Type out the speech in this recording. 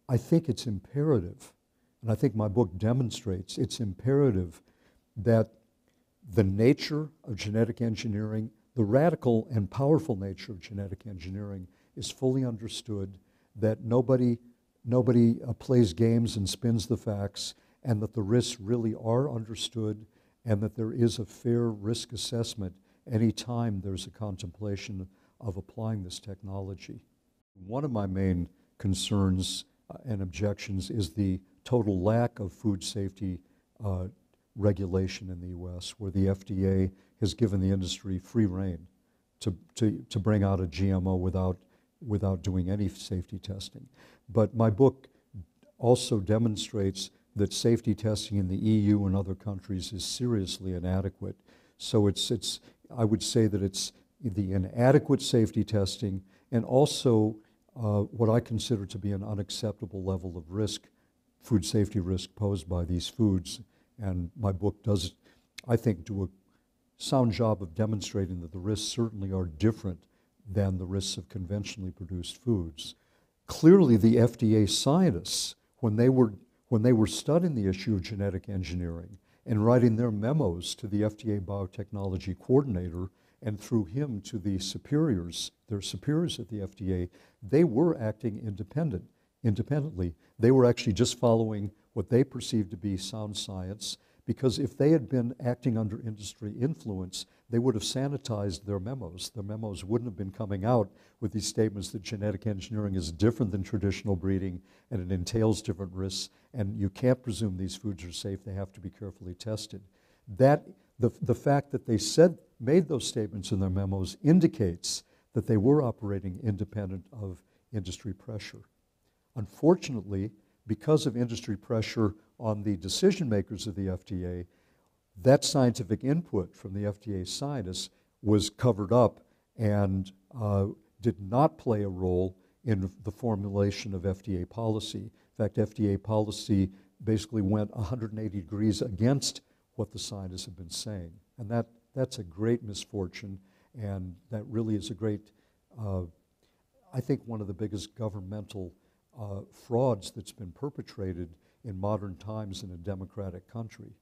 I think it's imperative, and I think my book demonstrates it's imperative that the nature of genetic engineering, the radical and powerful nature of genetic engineering is fully understood, that nobody plays games and spins the facts, and that the risks really are understood, and that there is a fair risk assessment any time there's a contemplation of applying this technology. One of my main concerns and objections is the total lack of food safety regulation in the U.S., where the FDA has given the industry free rein to bring out a GMO without doing any safety testing. But my book also demonstrates that safety testing in the EU and other countries is seriously inadequate. So I would say that it's the inadequate safety testing and also what I consider to be an unacceptable level of risk, food safety risk posed by these foods. And my book does, I think, do a sound job of demonstrating that the risks certainly are different than the risks of conventionally produced foods. Clearly, the FDA scientists, when they were studying the issue of genetic engineering and writing their memos to the FDA biotechnology coordinator and through him to the superiors, their superiors at the FDA, they were acting independently. They were actually just following what they perceived to be sound science, because if they had been acting under industry influence, they would have sanitized their memos. Their memos wouldn't have been coming out with these statements that genetic engineering is different than traditional breeding and it entails different risks, and you can't presume these foods are safe, they have to be carefully tested. The fact that they made those statements in their memos indicates that they were operating independent of industry pressure. Unfortunately, because of industry pressure on the decision makers of the FDA, that scientific input from the FDA scientists was covered up and did not play a role in the formulation of FDA policy. In fact, FDA policy basically went 180 degrees against what the scientists have been saying. And that's a great misfortune, and that really is a great, I think one of the biggest governmental frauds that's been perpetrated in modern times in a democratic country.